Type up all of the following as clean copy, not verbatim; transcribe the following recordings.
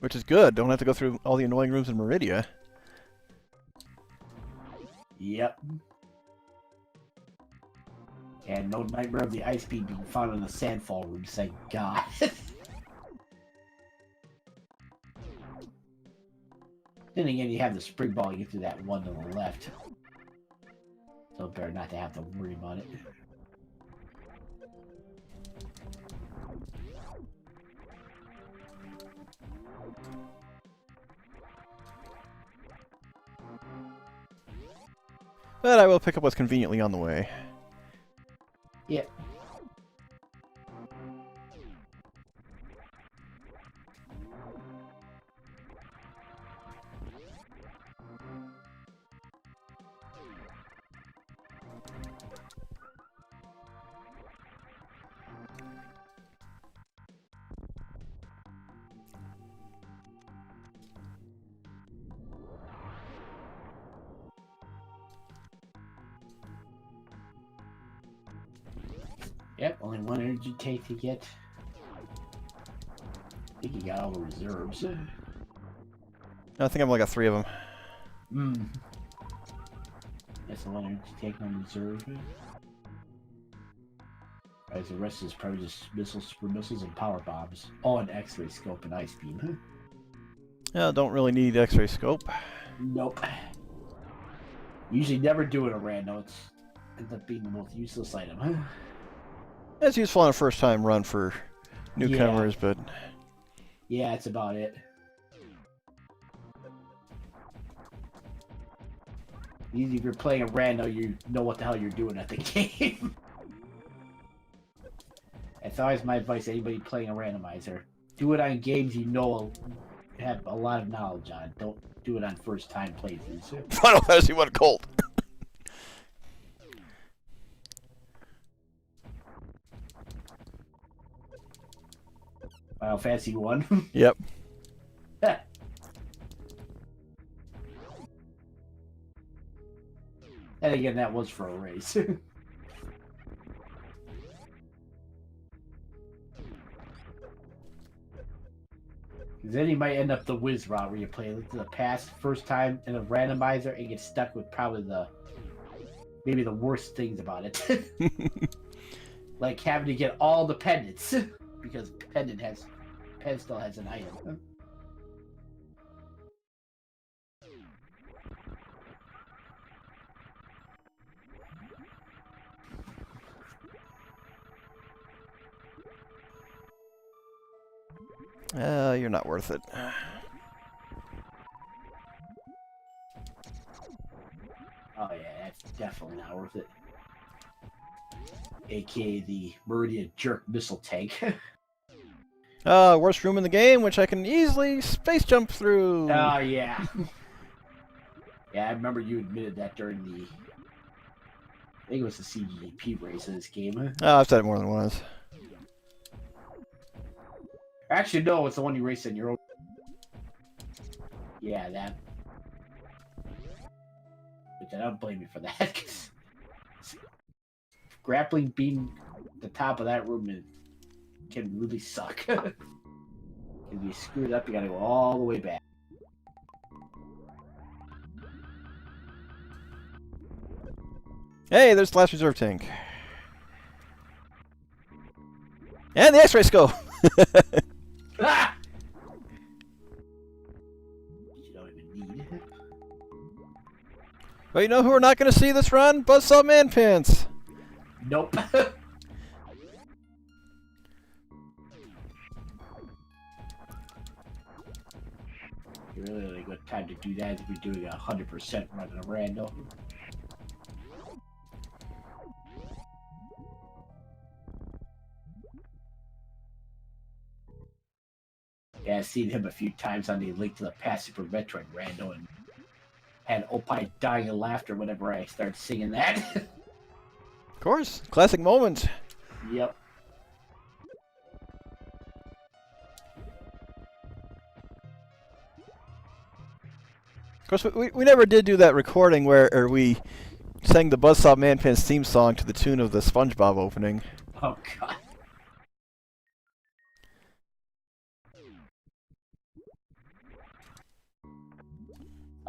Which is good. Don't have to go through all the annoying rooms in Maridia. Yep. And no nightmare of the ice beam being found in the sandfall room, thank God. Then again, you have the spring ball, you get through that one to the left. So better not to have to worry about it. But I will pick up what's conveniently on the way. Yeah. Yep, only one energy tank to get. I think you got all the reserves. I think I've only got 3 of them. That's the one energy tank on reserve. As the rest is probably just missiles, super missiles, and power bombs. Oh, an X-ray scope and ice beam. Yeah, don't really need X-ray scope. Nope. Usually never do it a rando. It's ends up being the most useless item. It's useful on a first-time run for newcomers, but... Yeah, that's about it. Usually if you're playing a rando, you know what the hell you're doing at the game. That's always my advice to anybody playing a randomizer. Do it on games you know have a lot of knowledge on. Don't do it on first-time playthroughs. Final Fantasy 1 Colt. Final Fantasy 1? Yep. And again, that was for a race. Then you might end up the whiz route where you play to the past first time in a randomizer and get stuck with probably maybe the worst things about it. Like having to get all the pendants because Pen still has an item. You're not worth it. Oh yeah, that's definitely not worth it. AKA the Maridia jerk missile tank. Worst room in the game, which I can easily space jump through. Oh yeah. Yeah, I remember you admitted that during the... I think it was the CGP race of this game. Oh, I've said it more than once. Actually, no, it's the one you raced in your own... Yeah, that... Which I don't blame you for that, because... Grappling being the top of that room can really suck. If you screw it up, you gotta go all the way back. Hey, there's the last reserve tank. And the X-ray scope! Ah! You don't even need it. But you know who we're not going to see this run? Buzzsaw Manpants! Nope. Really a good time to do that if you're doing 100% running a rando. Yeah, I've seen him a few times on the Link to the Past Super Metroid rando and had Opie dying of laughter whenever I started singing that. Of course, classic moment. Yep. Of course, we never did do that recording where we sang the Buzzsaw Manpants theme song to the tune of the SpongeBob opening. Oh, God.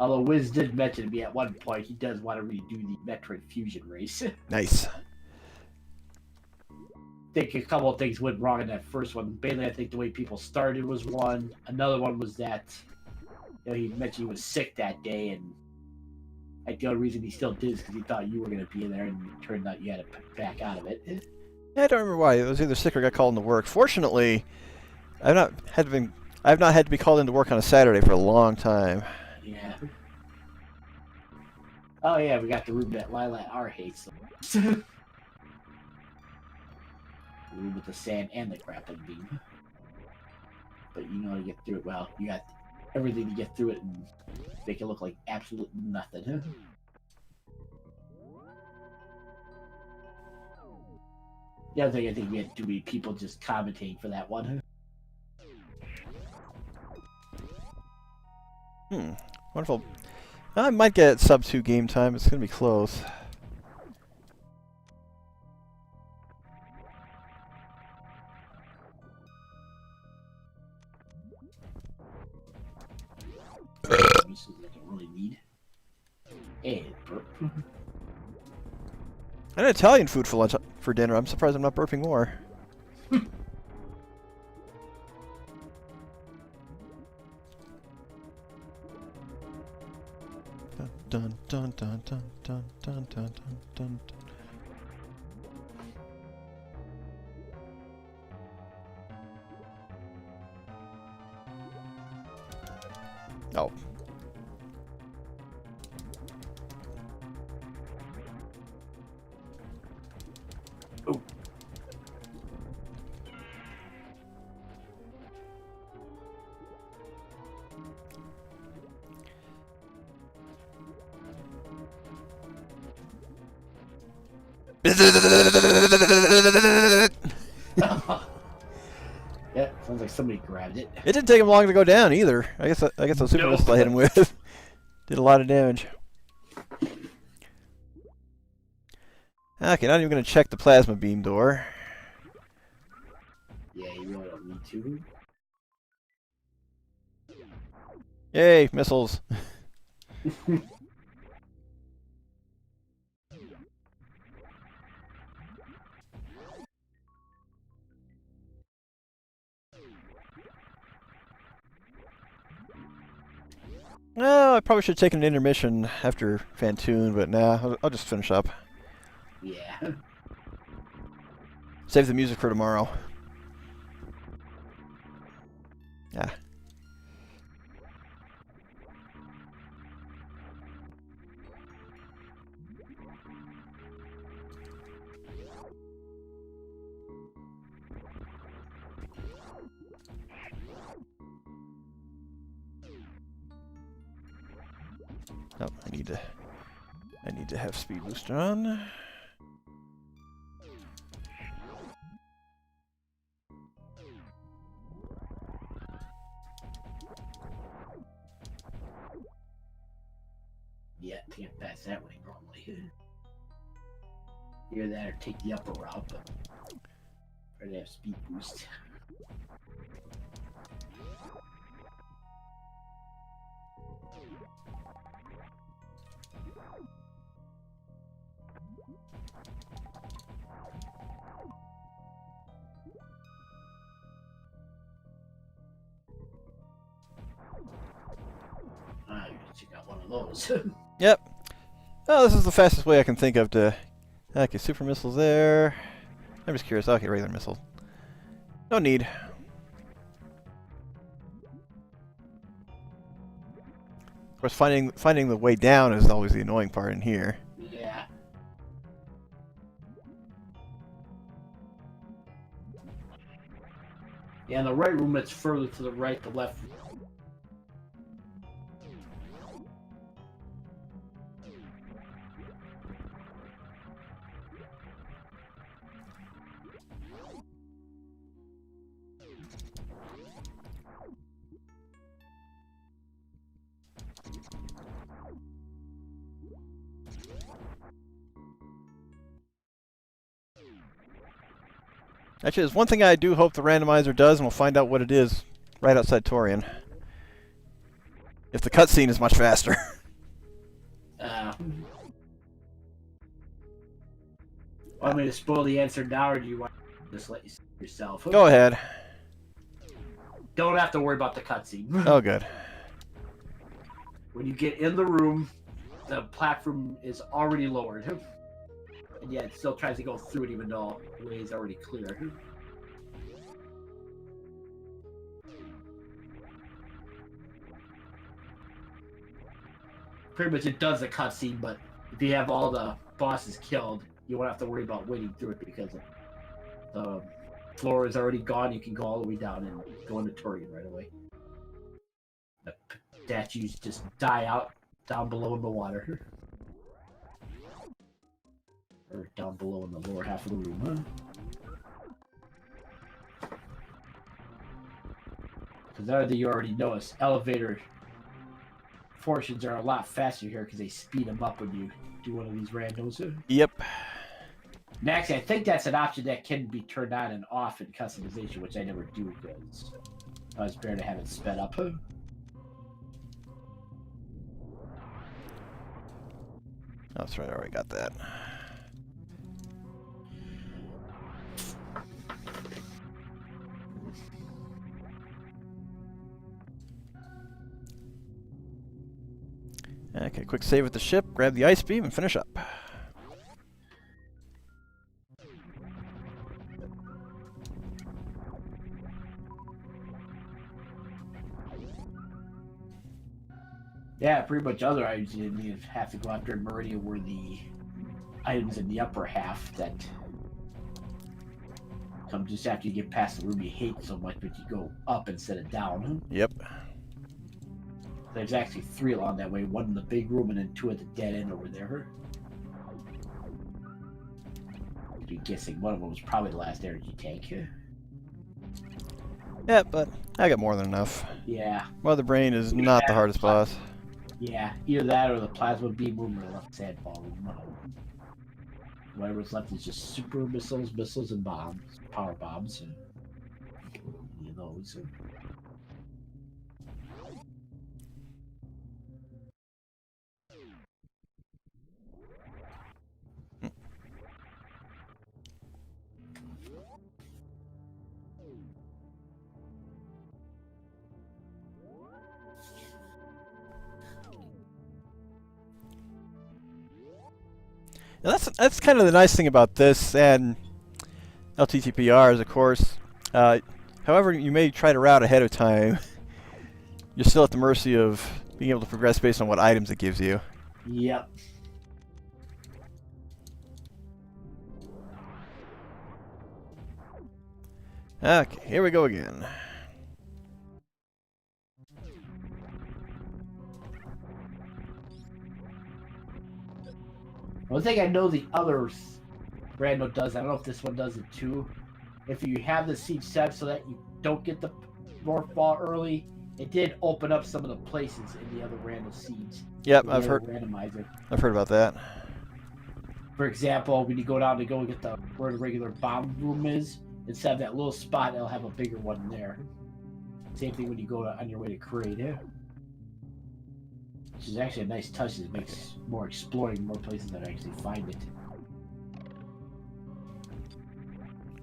Although Wiz did mention to me at one point he does want to redo the Metroid Fusion race. Nice. I think a couple of things went wrong in that first one. Mainly, I think the way people started was one. Another one was that he mentioned he was sick that day, and like the only reason he still did is because he thought you were going to be in there, and it turned out you had to back out of it. Yeah, I don't remember why. It was either sick or got called into work. Fortunately, I've not had to be called into work on a Saturday for a long time. Yeah. Oh yeah, we got the room that Lilat R hates. The room with the sand and the grappling beam. But you know to get through it well. You got everything to get through it and make it look like absolute nothing. The other thing I think we had too many people just commentating for that one. Wonderful. I might get sub 2 game time. It's going to be close. This is like I really need. And burp. I had Italian food for lunch for dinner. I'm surprised I'm not burping more. Dun dun dun dun dun dun dun dun dun. Oh. Oh. Yeah, sounds like somebody grabbed it. It didn't take him long to go down either. I guess the super missile I hit him with did a lot of damage. Okay, not even going to check the plasma beam door. Yeah, you really don't need to. Yay, missiles. No, I probably should have taken an intermission after Fantoon, but nah, I'll just finish up. Yeah. Save the music for tomorrow. Yeah. Oh, I need to have speed booster on. Yeah, can't pass that way normally. Either that or take the upper route, but try to have speed boost. Ah, you check out one of those. Yep. Oh, this is the fastest way I can think of to... Okay, super missiles there. I'm just curious. Okay, regular missile. No need. Of course, finding the way down is always the annoying part in here. Yeah. Yeah, in the right room, it's further to the right, the left. Actually, there's one thing I do hope the randomizer does, and we'll find out what it is right outside Torian. if the cutscene is much faster. Want me to spoil the answer now, or do you want to just let you see yourself? Go ahead. Don't have to worry about the cutscene. Oh, good. When you get in the room, the platform is already lowered. And yet it still tries to go through it even though the way is already clear. Pretty much it does a cutscene, but if you have all the bosses killed, you won't have to worry about wading through it because the floor is already gone. You can go all the way down and go into Torian right away. The statues just die out down below in the water. Or down below in the lower half of the room, huh? Because the other thing you already noticed, elevator portions are a lot faster here because they speed them up when you do one of these randos. Yep. And actually, I think that's an option that can be turned on and off in customization, which I never do because I was better to have it sped up. Oh, that's right, I already got that. Okay, quick save at the ship, grab the ice beam, and finish up. Yeah, pretty much other items you didn't even have to go after in Maridia were the items in the upper half that come just after you get past the room you hate so much, but you go up instead of down. Yep. There's actually 3 along that way, 1 in the big room and then 2 at the dead end over there. I'd be guessing one of them was probably the last energy tank. Yeah, but I got more than enough. Yeah. Mother Brain is not the hardest boss. Yeah, either that or the plasma beam room or the left side ballroom. Whatever's left is just super missiles, and bombs, power bombs. You know, those. Now that's kind of the nice thing about this and LTTPRs, of course. However, you may try to route ahead of time. You're still at the mercy of being able to progress based on what items it gives you. Yep. Okay, here we go again. One thing I know the other rando does, I don't know if this one does it too. If you have the siege set so that you don't get the roar fall early, it did open up some of the places in the other random siege. Yep, I've heard. Randomizer. I've heard about that. For example, when you go down to go get the where the regular bomb room is, instead of that little spot, it'll have a bigger one there. Same thing when you go on your way to create it. Which is actually a nice touch. It makes more exploring more places that actually find it.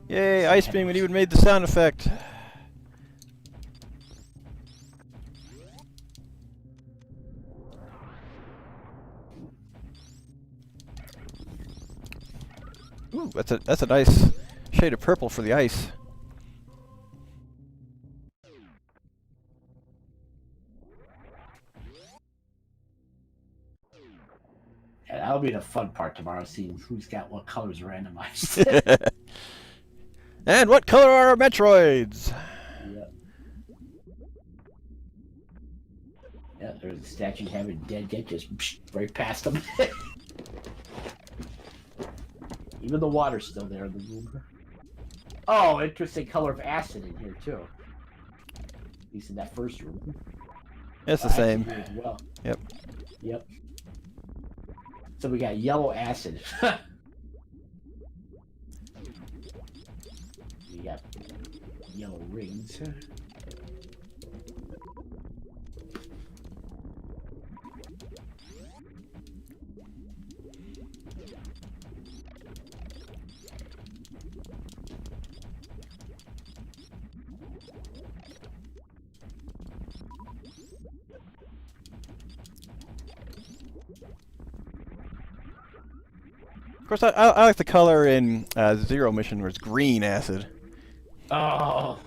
Yay, Ice Beam, it even made the sound effect. Ooh, that's a nice shade of purple for the ice. Yeah, that'll be the fun part tomorrow, seeing who's got what colors randomized. And what color are our Metroids? Yep. Yeah, there's a statue having dead get just right past them. Even the water's still there in the room. Oh, interesting color of acid in here too. At least in that first room. It's the same. As well. Yep. Yep. So we got yellow acid. We got yellow rings. course, I like the color in Zero Mission where it's green acid. Oh.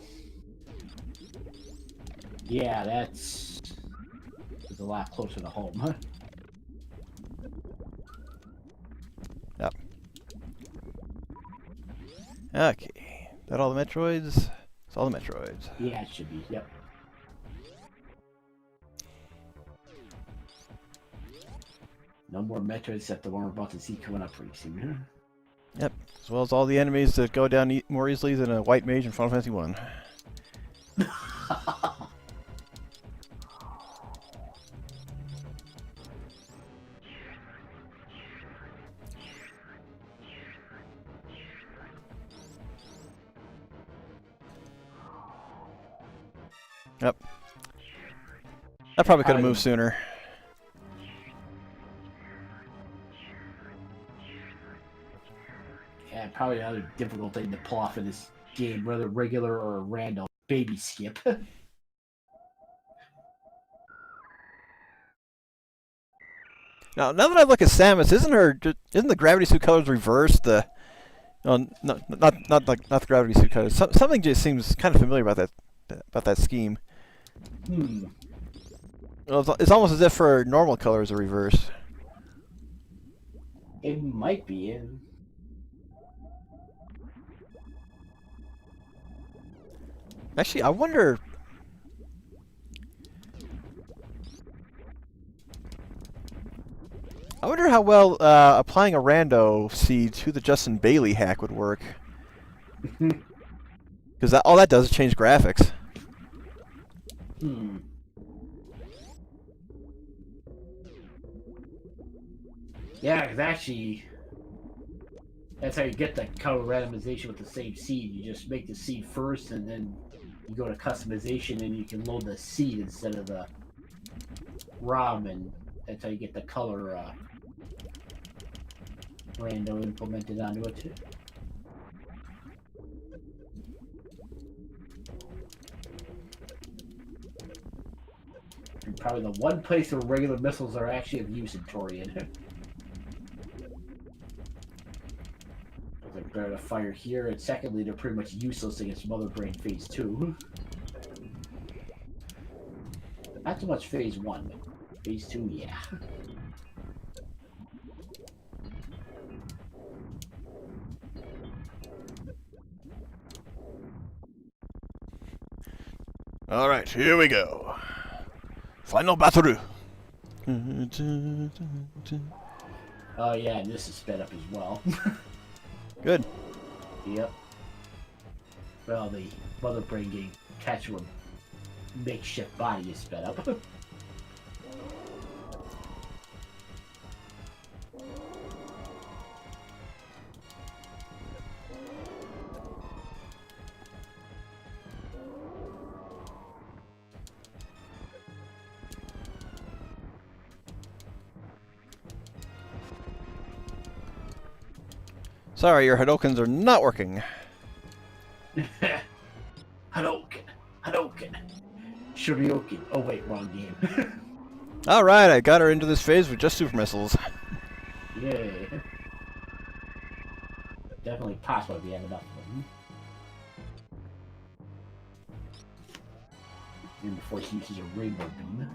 Yeah, that's a lot closer to home, huh? Yep. Okay. That all the Metroids? It's all the Metroids. Yeah, it should be. Yep. No more Metroids except the one we're about to see coming up pretty soon. Yep. As well as all the enemies that go down more easily than a white mage in Final Fantasy 1. Yep. I probably could have moved sooner. Yeah, probably another difficult thing to pull off in this game, whether regular or random. Baby skip. Now that I look at Samus, isn't the gravity suit colors reversed? No, not the gravity suit colors. Something just seems kind of familiar about that scheme. Hmm. Well, it's almost as if her normal colors are reversed. It might be. Actually, I wonder. I wonder how well applying a rando seed to the Justin Bailey hack would work. Because all that does is change graphics. Hmm. Yeah, because actually, that's how you get the color randomization with the same seed. You just make the seed first, and then you go to customization, and you can load the seed instead of the ROM, and that's how you get the color rando implemented onto it too. And probably the one place where regular missiles are actually of use in Torian. They're better to fire here, and secondly, they're pretty much useless against Mother Brain Phase 2. Not so much Phase 1, but Phase 2, yeah. Alright, here we go. Final battle. Oh yeah, and this is sped up as well. Good. Yep. Well, the Mother Brain getting attached to a makeshift body is sped up. Sorry, your Hadokens are not working. Hadouken! Hadouken! Shoryuken. Oh wait, wrong game. Alright, I got her into this phase with just super missiles. Yay. Definitely possible if you have enough of them. Even before he uses a rainbow beam,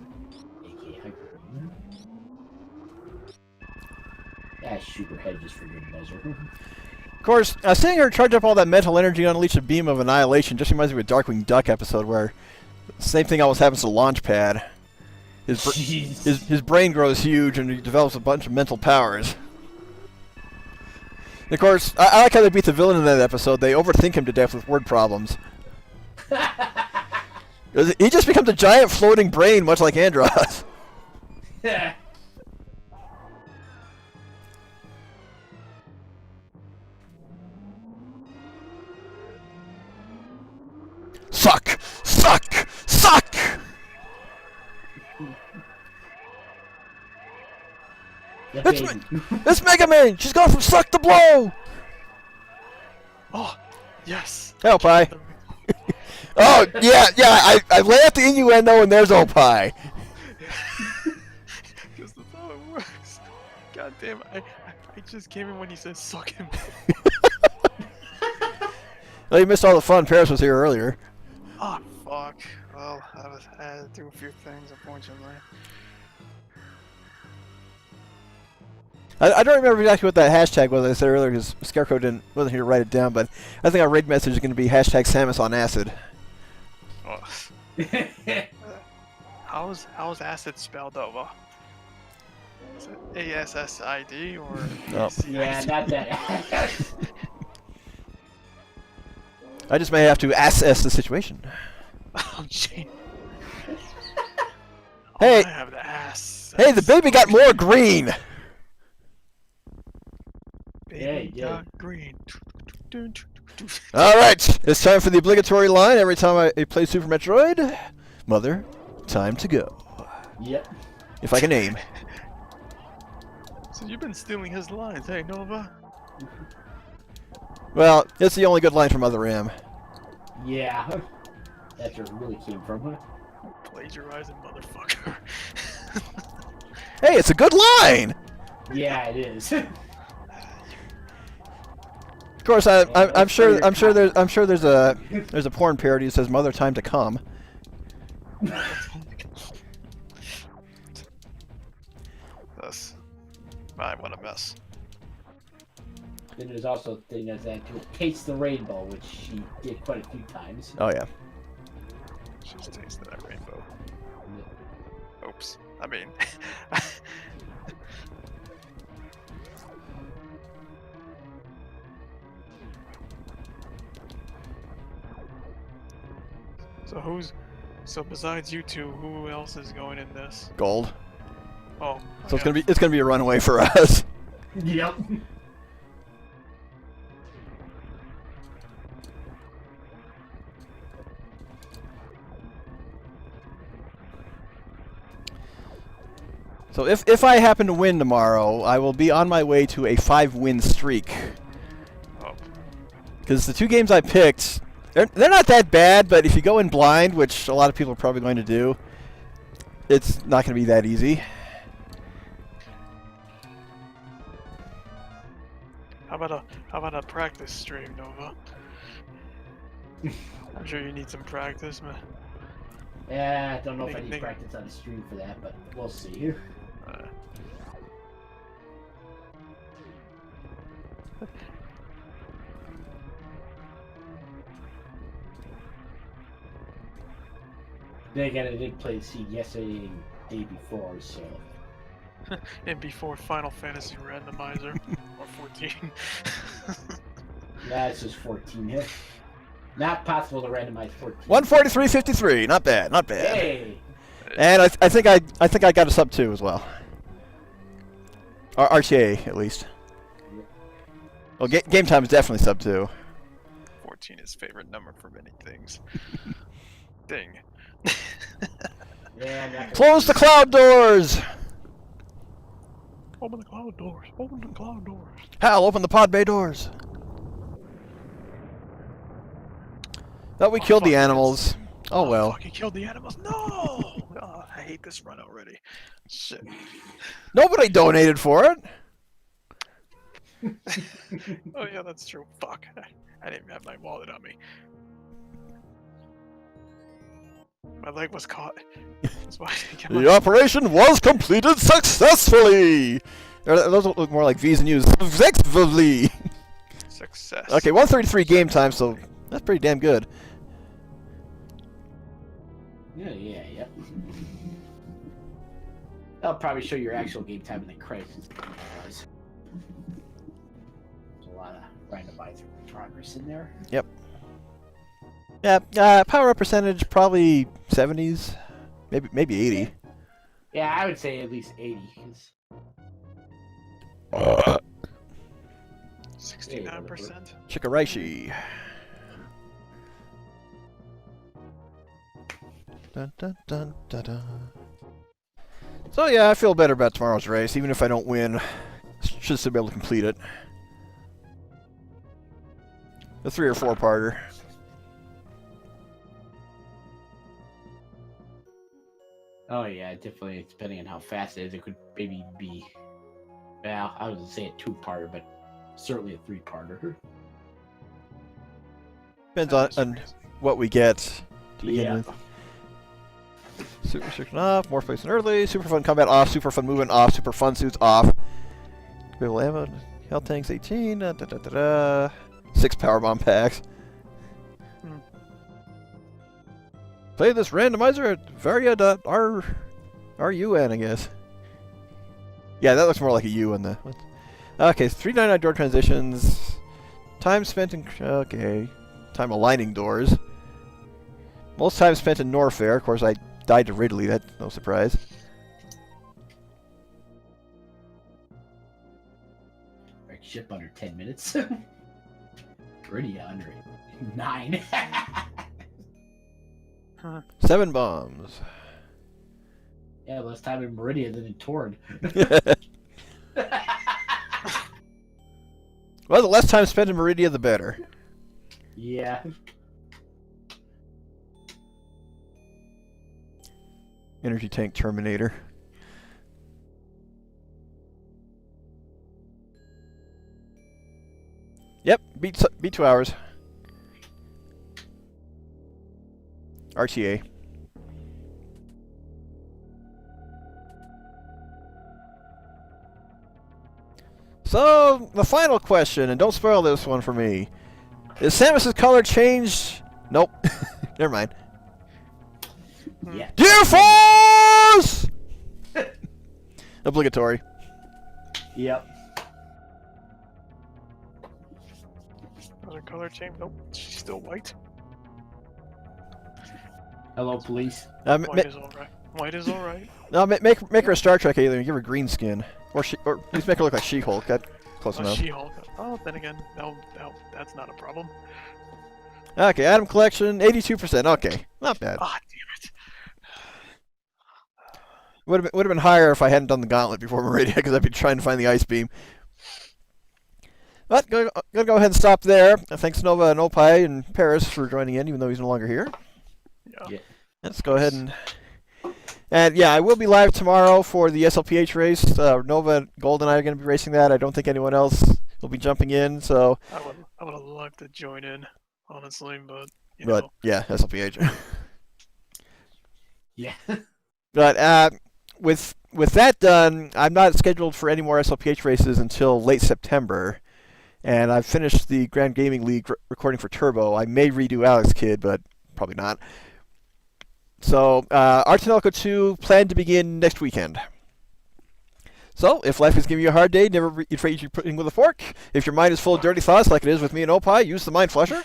aka hyper beam. Yeah, shoot her head just for good measure. Of course, seeing her charge up all that mental energy and unleash a beam of annihilation just reminds me of a Darkwing Duck episode where the same thing always happens to Launchpad. His brain grows huge and he develops a bunch of mental powers. And of course, I like how they beat the villain in that episode. They overthink him to death with word problems. He just becomes a giant floating brain, much like Andros. Suck! Suck! Suck! It's Mega Man! She's going from suck to blow! Oh, yes. Hey, Opie. Oh, yeah, I lay out the innuendo and there's Opie. Because that's how it works. God damn, I just came in when he said suck him. Well, you missed all the fun. Paris was here earlier. Oh, fuck. Well, I had to do a few things, unfortunately. I don't remember exactly what that hashtag was I said earlier because Scarecrow wasn't here to write it down, but I think our raid message is going to be hashtag Samus on acid. Oh. How's acid spelled over? Is it ASSID or No. ACID? Yeah, not that. I just may have to assess the situation. Oh, gee. Hey. I have the ass. Hey, the baby got more green! Baby Yeah, got green. Alright, it's time for the obligatory line every time I play Super Metroid. Mother, time to go. Yep. If I can aim. So you've been stealing his lines, hey Nova? Well, it's the only good line from Mother M. Yeah. That's where it really came from. Plagiarizing motherfucker. Hey, it's a good line! Yeah, it is. Of course, I'm sure there's a porn parody that says "Mother, time to come." That's what a mess. Then there's also a thing that's that to taste the rainbow, which she did quite a few times. Oh yeah. Just tasted that rainbow. Oops. I mean. So besides you two, who else is going in this? Gold. Oh. So it's gonna be a runaway for us. Yep. So if I happen to win tomorrow, I will be on my way to a 5-win streak. Oh. Because the 2 games I picked, they're not that bad, but if you go in blind, which a lot of people are probably going to do, it's not going to be that easy. How about a practice stream, Nova? I'm sure you need some practice, man. Yeah, I don't know if I need practice on the stream for that, but we'll see. Then again, I did play the seed yesterday and the day before, so. And before Final Fantasy Randomizer, or 14. That's just 14 hits. Not possible to randomize 14. 143.53, not bad, not bad. Hey! And I think I got a sub 2 as well. Or RTA at least. Well, game time is definitely sub 2. 14 is favorite number for many things. Ding. Yeah, I'm not gonna Close the cloud doors! Open the cloud doors. Open the cloud doors. Hal, open the pod bay doors. Thought we killed the fuck, animals. Oh well. Fuck, he killed the animals. No! Oh, I hate this run already. Shit. Nobody donated for it. Oh yeah, that's true. Fuck. I didn't even have my wallet on me. My leg was caught. That's why I didn't get my... The operation was completed successfully. Those look more like V's and U's. Successfully. Success. Okay, 133 game time, so that's pretty damn good. Yeah. I'll probably show your actual game time in the credits. There's a lot of randomizer progress in there. Yep. Yeah, power up percentage probably 70s, maybe 80. Yeah, I would say at least 80. 69%. Chikaraishi. Dun, dun, dun, dun, dun. So yeah, I feel better about tomorrow's race, even if I don't win. Should still be able to complete it. The 3 or 4 parter. Oh yeah, definitely. Depending on how fast it is, it could maybe be Well, I was gonna say a 2-parter, but certainly a 3-parter. Depends That is on crazy. what we get to begin Yeah. with. Super restriction off, more space than early, super fun combat off, super fun movement off, super fun suits off. Available ammo, health tanks 18, 6 power bomb packs. Hmm. Play this randomizer at varia.run, I guess. Yeah, that looks more like a U on the. Okay, 399 door transitions. Time spent in. Okay. Time aligning doors. Most time spent in Norfair. Of course, I died to Ridley. That's no surprise. Right, ship under 10 minutes. Pretty under 9. 7 bombs. Yeah, less time in Maridia than in Torn. Well, the less time spent in Maridia, the better. Yeah. Energy tank Terminator. Yep, beat 2 hours. RTA. So, the final question, and don't spoil this one for me. Is Samus's color changed? Nope. Never mind. Yeah. Dear Force! Obligatory. Yep. Was her color change? Nope. She's still white. Hello, police. White is alright. White is alright. No, make her a Star Trek alien and give her green skin. Or at least make her look like She-Hulk. That's close enough. She-Hulk. Oh, then again, no, that's not a problem. Okay, item collection, 82%. Okay, not bad. Ah, damn it. Would have been higher if I hadn't done the gauntlet before Maridia, because I'd be trying to find the ice beam. But gonna go ahead and stop there. Thanks Nova and Opie and Paris for joining in, even though he's no longer here. Yeah. Let's go ahead and yeah, I will be live tomorrow for the SLPH race. Nova, Gold, and I are going to be racing that. I don't think anyone else will be jumping in. So, I would have loved to join in, honestly, but you but know. yeah, SLPH. Yeah. But with that done, I'm not scheduled for any more SLPH races until late September, and I've finished the Grand Gaming League recording for Turbo. I may redo Alex Kidd, but probably not. So, Artanelco 2 planned to begin next weekend. So, if life is giving you a hard day, never be afraid you're putting with a fork. If your mind is full of dirty thoughts like it is with me and Opie, use the Mind Flusher.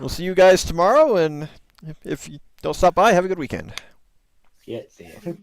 We'll see you guys tomorrow, and if you don't stop by, have a good weekend. Yeah, see ya.